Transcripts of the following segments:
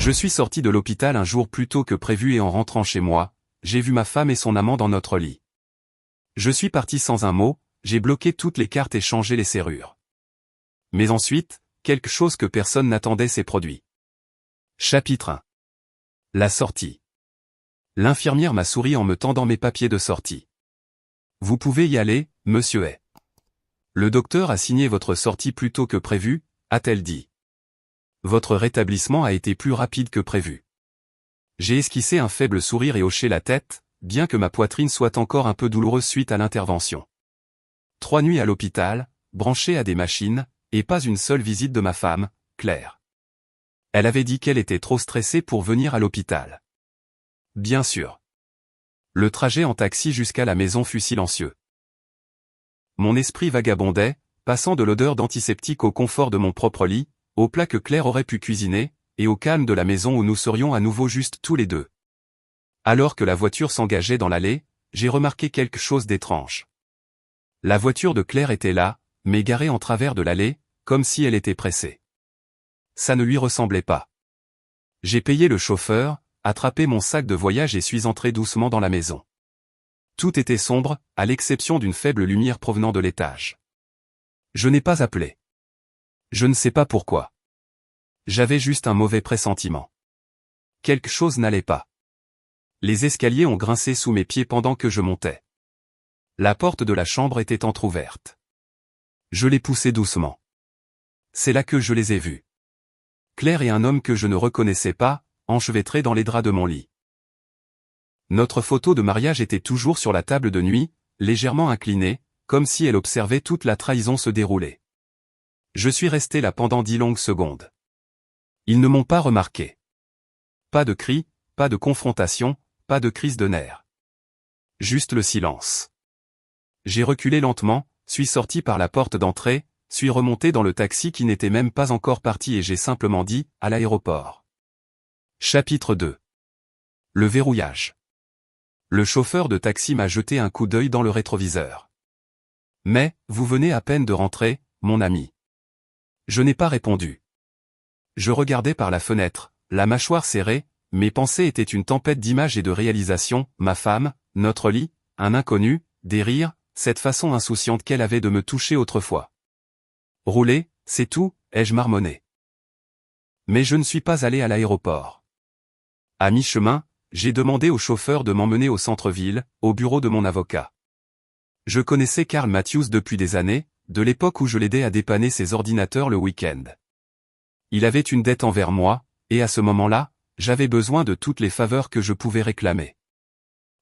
Je suis sorti de l'hôpital un jour plus tôt que prévu et en rentrant chez moi, j'ai vu ma femme et son amant dans notre lit. Je suis parti sans un mot, j'ai bloqué toutes les cartes et changé les serrures. Mais ensuite, quelque chose que personne n'attendait s'est produit. Chapitre 1. La sortie. L'infirmière m'a souri en me tendant mes papiers de sortie. Vous pouvez y aller, monsieur Hay. Le docteur a signé votre sortie plus tôt que prévu, a-t-elle dit. Votre rétablissement a été plus rapide que prévu. J'ai esquissé un faible sourire et hoché la tête, bien que ma poitrine soit encore un peu douloureuse suite à l'intervention. 3 nuits à l'hôpital, branché à des machines, et pas une seule visite de ma femme, Claire. Elle avait dit qu'elle était trop stressée pour venir à l'hôpital. Bien sûr. Le trajet en taxi jusqu'à la maison fut silencieux. Mon esprit vagabondait, passant de l'odeur d'antiseptique au confort de mon propre lit, au plat que Claire aurait pu cuisiner, et au calme de la maison où nous serions à nouveau juste tous les deux. Alors que la voiture s'engageait dans l'allée, j'ai remarqué quelque chose d'étrange. La voiture de Claire était là, mais garée en travers de l'allée, comme si elle était pressée. Ça ne lui ressemblait pas. J'ai payé le chauffeur, attrapé mon sac de voyage et suis entré doucement dans la maison. Tout était sombre, à l'exception d'une faible lumière provenant de l'étage. Je n'ai pas appelé. Je ne sais pas pourquoi. J'avais juste un mauvais pressentiment. Quelque chose n'allait pas. Les escaliers ont grincé sous mes pieds pendant que je montais. La porte de la chambre était entr'ouverte. Je l'ai poussée doucement. C'est là que je les ai vus. Claire et un homme que je ne reconnaissais pas, enchevêtrés dans les draps de mon lit. Notre photo de mariage était toujours sur la table de nuit, légèrement inclinée, comme si elle observait toute la trahison se dérouler. Je suis resté là pendant 10 longues secondes. Ils ne m'ont pas remarqué. Pas de cris, pas de confrontation, pas de crise de nerfs. Juste le silence. J'ai reculé lentement, suis sorti par la porte d'entrée, suis remonté dans le taxi qui n'était même pas encore parti et j'ai simplement dit « à l'aéroport ». Chapitre 2. Le verrouillage. Le chauffeur de taxi m'a jeté un coup d'œil dans le rétroviseur. « Mais, vous venez à peine de rentrer, mon ami. » Je n'ai pas répondu. Je regardais par la fenêtre, la mâchoire serrée, mes pensées étaient une tempête d'images et de réalisations, ma femme, notre lit, un inconnu, des rires, cette façon insouciante qu'elle avait de me toucher autrefois. Rouler, c'est tout, ai-je marmonné. Mais je ne suis pas allé à l'aéroport. À mi-chemin, j'ai demandé au chauffeur de m'emmener au centre-ville, au bureau de mon avocat. Je connaissais Carl Matthews depuis des années, de l'époque où je l'aidais à dépanner ses ordinateurs le week-end. Il avait une dette envers moi, et à ce moment-là, j'avais besoin de toutes les faveurs que je pouvais réclamer.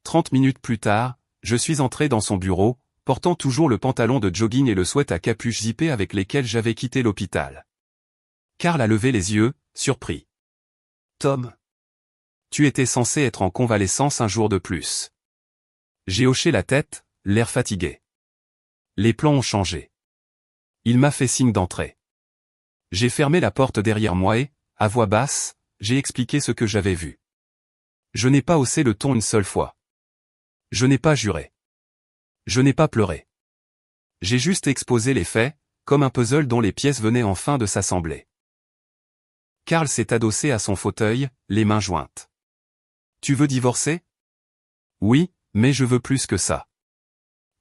30 minutes plus tard, je suis entré dans son bureau, portant toujours le pantalon de jogging et le sweat à capuche zippée avec lesquels j'avais quitté l'hôpital. Carl a levé les yeux, surpris. « Tom, tu étais censé être en convalescence un jour de plus. » J'ai hoché la tête, l'air fatigué. Les plans ont changé. Il m'a fait signe d'entrer. J'ai fermé la porte derrière moi et, à voix basse, j'ai expliqué ce que j'avais vu. Je n'ai pas haussé le ton une seule fois. Je n'ai pas juré. Je n'ai pas pleuré. J'ai juste exposé les faits, comme un puzzle dont les pièces venaient enfin de s'assembler. Carl s'est adossé à son fauteuil, les mains jointes. « Tu veux divorcer ? » ? « Oui, mais je veux plus que ça. »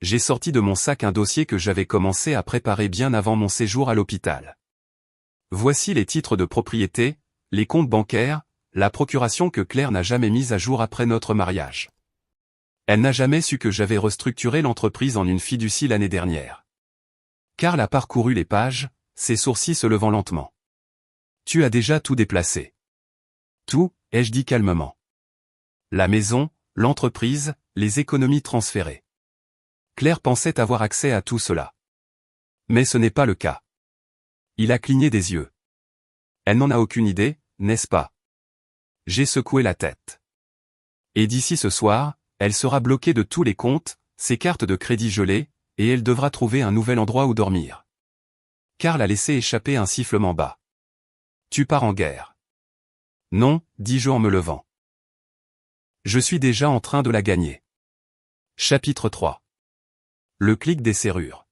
J'ai sorti de mon sac un dossier que j'avais commencé à préparer bien avant mon séjour à l'hôpital. Voici les titres de propriété, les comptes bancaires, la procuration que Claire n'a jamais mise à jour après notre mariage. Elle n'a jamais su que j'avais restructuré l'entreprise en une fiducie l'année dernière. Carl a parcouru les pages, ses sourcils se levant lentement. « Tu as déjà tout déplacé. »« Tout » ai-je dit calmement. « La maison, l'entreprise, les économies transférées. » Claire pensait avoir accès à tout cela. Mais ce n'est pas le cas. Il a cligné des yeux. Elle n'en a aucune idée, n'est-ce pas? J'ai secoué la tête. Et d'ici ce soir, elle sera bloquée de tous les comptes, ses cartes de crédit gelées, et elle devra trouver un nouvel endroit où dormir. Carl a laissé échapper un sifflement bas. Tu pars en guerre. Non, dis-je en me levant. Je suis déjà en train de la gagner. Chapitre 3. Le clic des serrures.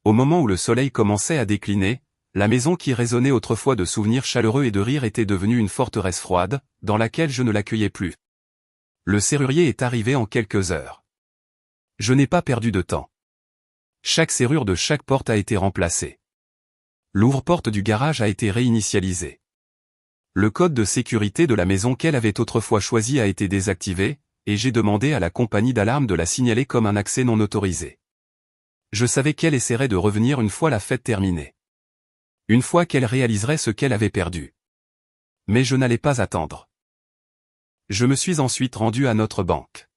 Au moment où le soleil commençait à décliner, La maison qui résonnait autrefois de souvenirs chaleureux et de rires était devenue une forteresse froide, dans laquelle je ne l'accueillais plus. Le serrurier est arrivé en quelques heures. Je n'ai pas perdu de temps. Chaque serrure de chaque porte a été remplacée. L'ouvre-porte du garage a été réinitialisé. Le code de sécurité de la maison qu'elle avait autrefois choisi a été désactivé, et j'ai demandé à la compagnie d'alarme de la signaler comme un accès non autorisé. Je savais qu'elle essaierait de revenir une fois la fête terminée. Une fois qu'elle réaliserait ce qu'elle avait perdu. Mais je n'allais pas attendre. Je me suis ensuite rendu à notre banque.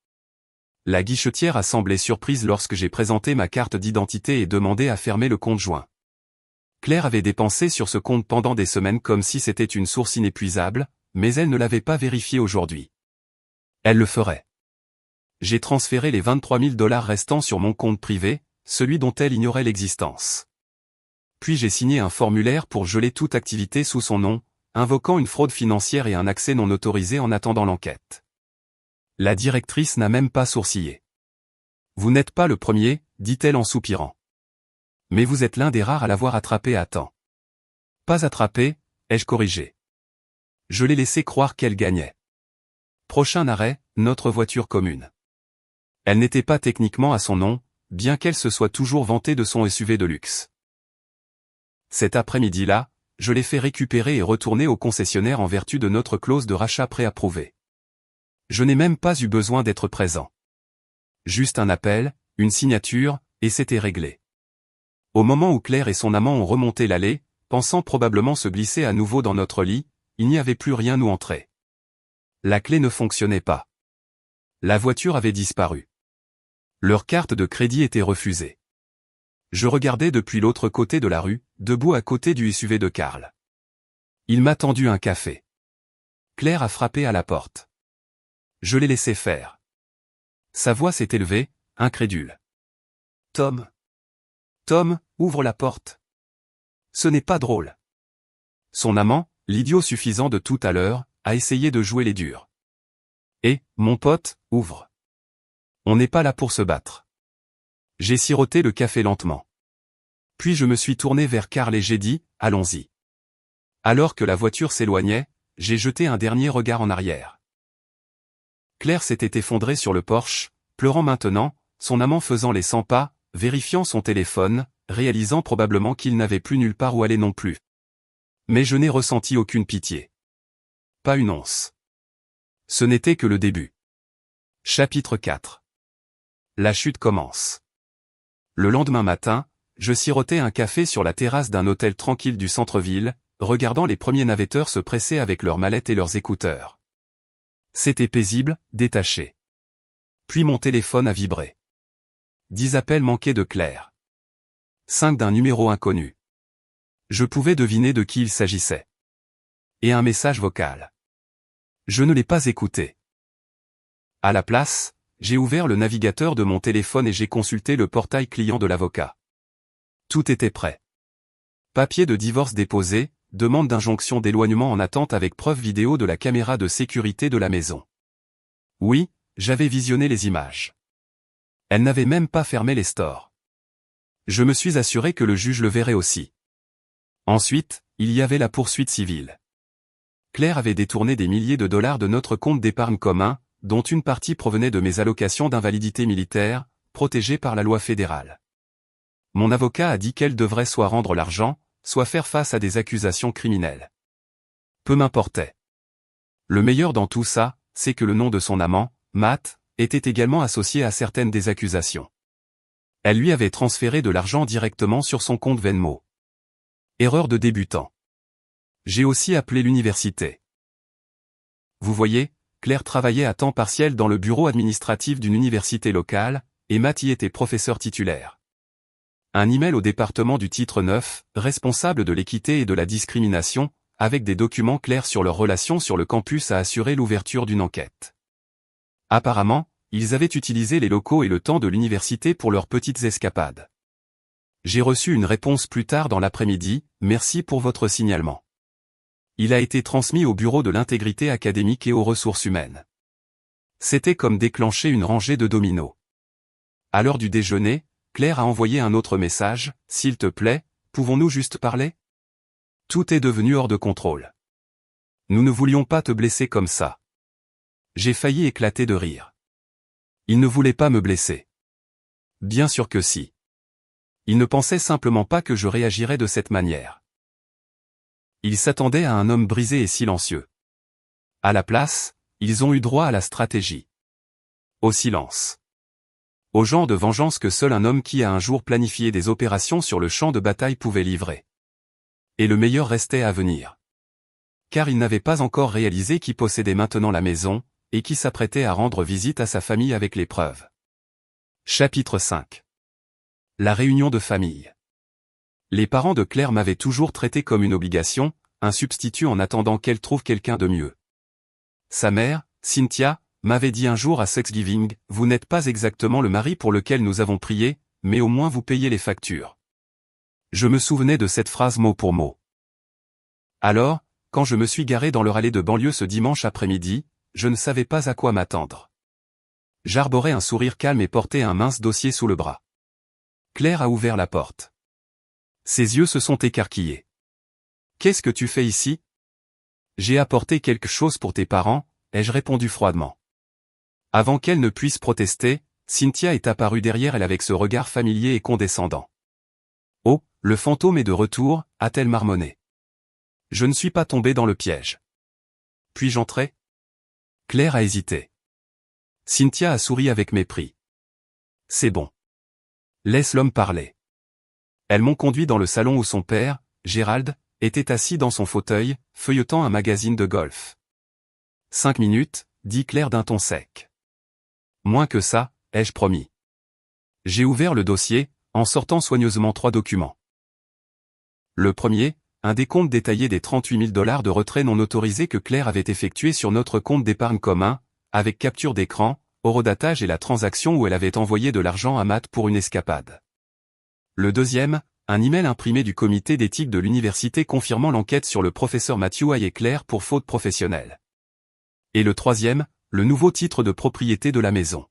La guichetière a semblé surprise lorsque j'ai présenté ma carte d'identité et demandé à fermer le compte joint. Claire avait dépensé sur ce compte pendant des semaines comme si c'était une source inépuisable, mais elle ne l'avait pas vérifié aujourd'hui. Elle le ferait. J'ai transféré les 23 000 $ restants sur mon compte privé, celui dont elle ignorait l'existence. Puis j'ai signé un formulaire pour geler toute activité sous son nom, invoquant une fraude financière et un accès non autorisé en attendant l'enquête. La directrice n'a même pas sourcillé. Vous n'êtes pas le premier, dit-elle en soupirant. Mais vous êtes l'un des rares à l'avoir attrapé à temps. Pas attrapé, ai-je corrigé. Je l'ai laissé croire qu'elle gagnait. Prochain arrêt, notre voiture commune. Elle n'était pas techniquement à son nom, bien qu'elle se soit toujours vantée de son SUV de luxe. Cet après-midi-là, je l'ai fait récupérer et retourner au concessionnaire en vertu de notre clause de rachat préapprouvée. Je n'ai même pas eu besoin d'être présent. Juste un appel, une signature, et c'était réglé. Au moment où Claire et son amant ont remonté l'allée, pensant probablement se glisser à nouveau dans notre lit, il n'y avait plus rien où entrer. La clé ne fonctionnait pas. La voiture avait disparu. Leur carte de crédit était refusée. Je regardais depuis l'autre côté de la rue, debout à côté du SUV de Karl. Il m'a tendu un café. Claire a frappé à la porte. Je l'ai laissé faire. Sa voix s'est élevée, incrédule. Tom. Tom, ouvre la porte. Ce n'est pas drôle. Son amant, l'idiot suffisant de tout à l'heure, a essayé de jouer les durs. Et, mon pote, ouvre. On n'est pas là pour se battre. J'ai siroté le café lentement. Puis je me suis tourné vers Karl et j'ai dit, allons-y. Alors que la voiture s'éloignait, j'ai jeté un dernier regard en arrière. Claire s'était effondrée sur le porche, pleurant maintenant, son amant faisant les 100 pas, vérifiant son téléphone, réalisant probablement qu'il n'avait plus nulle part où aller non plus. Mais je n'ai ressenti aucune pitié. Pas une once. Ce n'était que le début. Chapitre 4. La chute commence. Le lendemain matin, je sirotais un café sur la terrasse d'un hôtel tranquille du centre-ville, regardant les premiers navetteurs se presser avec leurs mallettes et leurs écouteurs. C'était paisible, détaché. Puis mon téléphone a vibré. 10 appels manqués de Claire. 5 d'un numéro inconnu. Je pouvais deviner de qui il s'agissait. Et un message vocal. Je ne l'ai pas écouté. À la place, j'ai ouvert le navigateur de mon téléphone et j'ai consulté le portail client de l'avocat. Tout était prêt. Papier de divorce déposé, demande d'injonction d'éloignement en attente avec preuve vidéo de la caméra de sécurité de la maison. Oui, j'avais visionné les images. Elle n'avait même pas fermé les stores. Je me suis assuré que le juge le verrait aussi. Ensuite, il y avait la poursuite civile. Claire avait détourné des milliers de dollars de notre compte d'épargne commun, dont une partie provenait de mes allocations d'invalidité militaire, protégées par la loi fédérale. Mon avocat a dit qu'elle devrait soit rendre l'argent, soit faire face à des accusations criminelles. Peu m'importait. Le meilleur dans tout ça, c'est que le nom de son amant, Matt, était également associé à certaines des accusations. Elle lui avait transféré de l'argent directement sur son compte Venmo. Erreur de débutant. J'ai aussi appelé l'université. Vous voyez, Claire travaillait à temps partiel dans le bureau administratif d'une université locale, et Matt y était professeur titulaire. Un email au département du titre 9, responsable de l'équité et de la discrimination, avec des documents clairs sur leurs relations sur le campus a assuré l'ouverture d'une enquête. Apparemment, ils avaient utilisé les locaux et le temps de l'université pour leurs petites escapades. J'ai reçu une réponse plus tard dans l'après-midi, merci pour votre signalement. Il a été transmis au bureau de l'intégrité académique et aux ressources humaines. C'était comme déclencher une rangée de dominos. À l'heure du déjeuner, Claire a envoyé un autre message, s'il te plaît, pouvons-nous juste parler ? Tout est devenu hors de contrôle. Nous ne voulions pas te blesser comme ça. J'ai failli éclater de rire. Il ne voulait pas me blesser. Bien sûr que si. Il ne pensait simplement pas que je réagirais de cette manière. Il s'attendait à un homme brisé et silencieux. À la place, ils ont eu droit à la stratégie. Au silence. Au genre de vengeance que seul un homme qui a un jour planifié des opérations sur le champ de bataille pouvait livrer. Et le meilleur restait à venir. Car il n'avait pas encore réalisé qui possédait maintenant la maison, et qui s'apprêtait à rendre visite à sa famille avec les preuves. Chapitre 5. La réunion de famille. Les parents de Claire m'avaient toujours traité comme une obligation, un substitut en attendant qu'elle trouve quelqu'un de mieux. Sa mère, Cynthia, m'avait dit un jour à Thanksgiving, « Vous n'êtes pas exactement le mari pour lequel nous avons prié, mais au moins vous payez les factures. » Je me souvenais de cette phrase mot pour mot. Alors, quand je me suis garé dans leur allée de banlieue ce dimanche après-midi, je ne savais pas à quoi m'attendre. J'arborais un sourire calme et portais un mince dossier sous le bras. Claire a ouvert la porte. Ses yeux se sont écarquillés. « Qu'est-ce que tu fais ici ? » « J'ai apporté quelque chose pour tes parents, » ai-je répondu froidement. Avant qu'elle ne puisse protester, Cynthia est apparue derrière elle avec ce regard familier et condescendant. « Oh, le fantôme est de retour » a-t-elle marmonné. Je ne suis pas tombé dans le piège. Puis-je entrer ? Claire a hésité. Cynthia a souri avec mépris. C'est bon. Laisse l'homme parler. Elles m'ont conduit dans le salon où son père, Gérald, était assis dans son fauteuil, feuilletant un magazine de golf. 5 minutes, dit Claire d'un ton sec. Moins que ça, ai-je promis. J'ai ouvert le dossier, en sortant soigneusement 3 documents. Le premier, un décompte détaillé des 38 000 $ de retrait non autorisés que Claire avait effectué sur notre compte d'épargne commun, avec capture d'écran, horodatage et la transaction où elle avait envoyé de l'argent à Matt pour une escapade. Le deuxième, un email imprimé du comité d'éthique de l'université confirmant l'enquête sur le professeur Matthew Hay et Claire pour faute professionnelle. Et le troisième, le nouveau titre de propriété de la maison.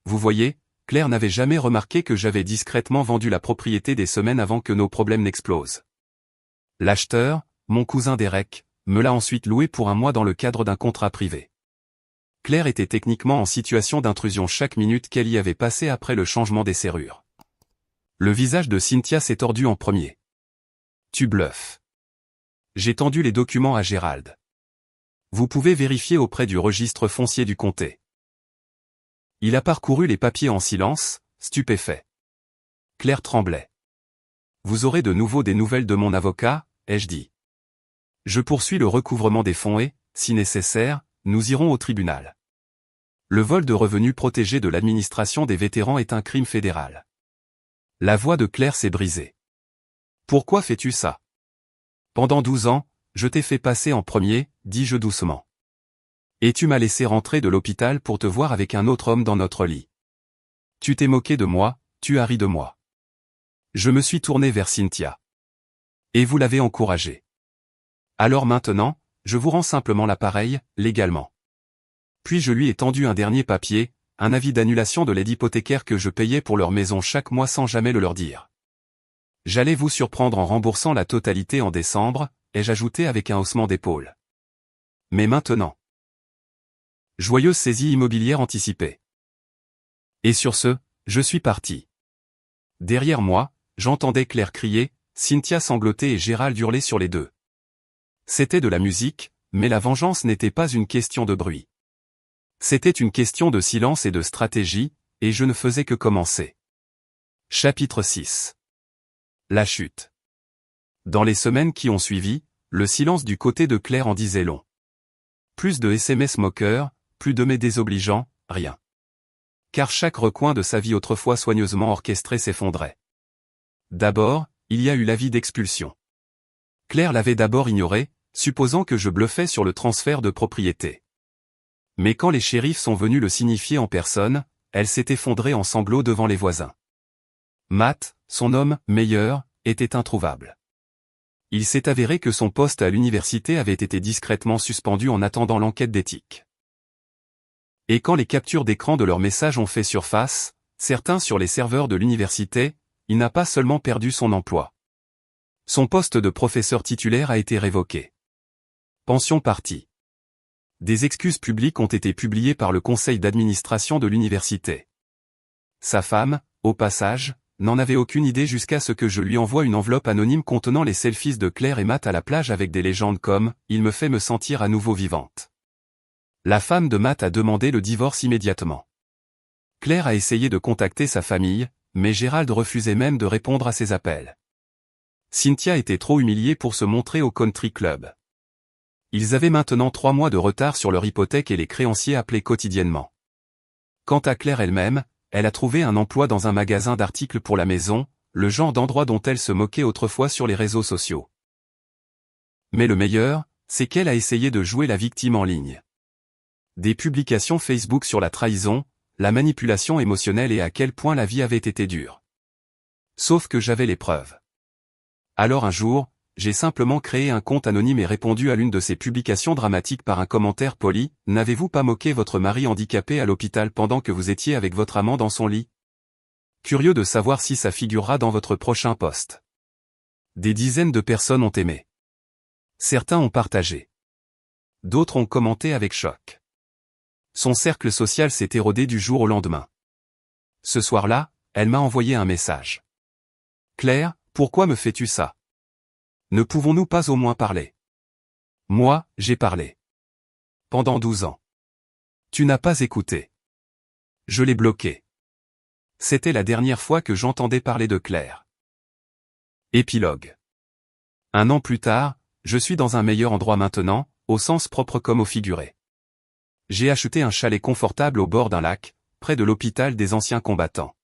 Vous voyez, Claire n'avait jamais remarqué que j'avais discrètement vendu la propriété des semaines avant que nos problèmes n'explosent. L'acheteur, mon cousin Derek, me l'a ensuite loué pour un mois dans le cadre d'un contrat privé. Claire était techniquement en situation d'intrusion chaque minute qu'elle y avait passé après le changement des serrures. Le visage de Cynthia s'est tordu en premier. Tu bluffes. J'ai tendu les documents à Gérald. Vous pouvez vérifier auprès du registre foncier du comté. Il a parcouru les papiers en silence, stupéfait. Claire tremblait. Vous aurez de nouveau des nouvelles de mon avocat, ai-je dit. Je poursuis le recouvrement des fonds et, si nécessaire, nous irons au tribunal. Le vol de revenus protégés de l'administration des vétérans est un crime fédéral. La voix de Claire s'est brisée. Pourquoi fais-tu ça ? Pendant 12 ans, je t'ai fait passer en premier, dis-je doucement. Et tu m'as laissé rentrer de l'hôpital pour te voir avec un autre homme dans notre lit. Tu t'es moqué de moi, tu as ri de moi. Je me suis tourné vers Cynthia. Et vous l'avez encouragée. Alors maintenant, je vous rends simplement l'appareil, légalement. Puis je lui ai tendu un dernier papier, un avis d'annulation de l'aide hypothécaire que je payais pour leur maison chaque mois sans jamais le leur dire. J'allais vous surprendre en remboursant la totalité en décembre, ai-je ajouté avec un haussement d'épaule. Mais maintenant. Joyeuse saisie immobilière anticipée. Et sur ce, je suis parti. Derrière moi, j'entendais Claire crier, Cynthia sangloter et Gérald hurler sur les deux. C'était de la musique, mais la vengeance n'était pas une question de bruit. C'était une question de silence et de stratégie, et je ne faisais que commencer. Chapitre 6. La chute. Dans les semaines qui ont suivi, le silence du côté de Claire en disait long. Plus de SMS moqueurs, plus de mais désobligeants, rien. Car chaque recoin de sa vie autrefois soigneusement orchestrée s'effondrait. D'abord, il y a eu l'avis d'expulsion. Claire l'avait d'abord ignoré, supposant que je bluffais sur le transfert de propriété. Mais quand les shérifs sont venus le signifier en personne, elle s'est effondrée en sanglots devant les voisins. Matt, son homme, meilleur, était introuvable. Il s'est avéré que son poste à l'université avait été discrètement suspendu en attendant l'enquête d'éthique. Et quand les captures d'écran de leurs messages ont fait surface, certains sur les serveurs de l'université, il n'a pas seulement perdu son emploi. Son poste de professeur titulaire a été révoqué. Pension partie. Des excuses publiques ont été publiées par le conseil d'administration de l'université. Sa femme, au passage, n'en avait aucune idée jusqu'à ce que je lui envoie une enveloppe anonyme contenant les selfies de Claire et Matt à la plage avec des légendes comme « Il me fait me sentir à nouveau vivante ». La femme de Matt a demandé le divorce immédiatement. Claire a essayé de contacter sa famille, mais Gérald refusait même de répondre à ses appels. Cynthia était trop humiliée pour se montrer au country club. Ils avaient maintenant 3 mois de retard sur leur hypothèque et les créanciers appelaient quotidiennement. Quant à Claire elle-même, elle a trouvé un emploi dans un magasin d'articles pour la maison, le genre d'endroit dont elle se moquait autrefois sur les réseaux sociaux. Mais le meilleur, c'est qu'elle a essayé de jouer la victime en ligne. Des publications Facebook sur la trahison, la manipulation émotionnelle et à quel point la vie avait été dure. Sauf que j'avais les preuves. Alors un jour, j'ai simplement créé un compte anonyme et répondu à l'une de ces publications dramatiques par un commentaire poli « N'avez-vous pas moqué votre mari handicapé à l'hôpital pendant que vous étiez avec votre amant dans son lit ?» Curieux de savoir si ça figurera dans votre prochain post. Des dizaines de personnes ont aimé. Certains ont partagé. D'autres ont commenté avec choc. Son cercle social s'est érodé du jour au lendemain. Ce soir-là, elle m'a envoyé un message. « Claire, pourquoi me fais-tu ça ? Ne pouvons-nous pas au moins parler ? Moi, j'ai parlé. Pendant 12 ans. Tu n'as pas écouté. Je l'ai bloqué. C'était la dernière fois que j'entendais parler de Claire. Épilogue. 1 an plus tard, je suis dans un meilleur endroit maintenant, au sens propre comme au figuré. J'ai acheté un chalet confortable au bord d'un lac, près de l'hôpital des anciens combattants.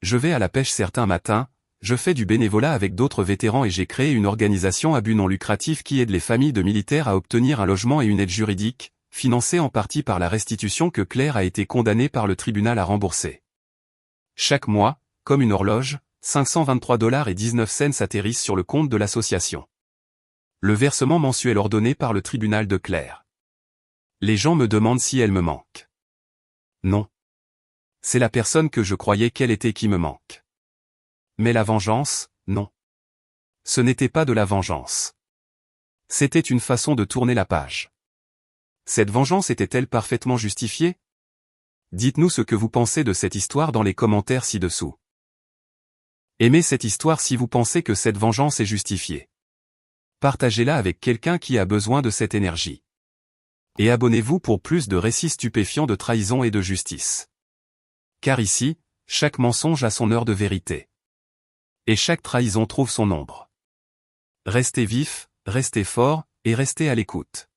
Je vais à la pêche certains matins, je fais du bénévolat avec d'autres vétérans et j'ai créé une organisation à but non lucratif qui aide les familles de militaires à obtenir un logement et une aide juridique, financée en partie par la restitution que Claire a été condamnée par le tribunal à rembourser. Chaque mois, comme une horloge, 523,19 $ atterrissent sur le compte de l'association. Le versement mensuel ordonné par le tribunal de Claire. Les gens me demandent si elle me manque. Non. C'est la personne que je croyais qu'elle était qui me manque. Mais la vengeance, non. Ce n'était pas de la vengeance. C'était une façon de tourner la page. Cette vengeance était-elle parfaitement justifiée ? Dites-nous ce que vous pensez de cette histoire dans les commentaires ci-dessous. Aimez cette histoire si vous pensez que cette vengeance est justifiée. Partagez-la avec quelqu'un qui a besoin de cette énergie. Et abonnez-vous pour plus de récits stupéfiants de trahison et de justice. Car ici, chaque mensonge a son heure de vérité. Et chaque trahison trouve son ombre. Restez vifs, restez forts, et restez à l'écoute.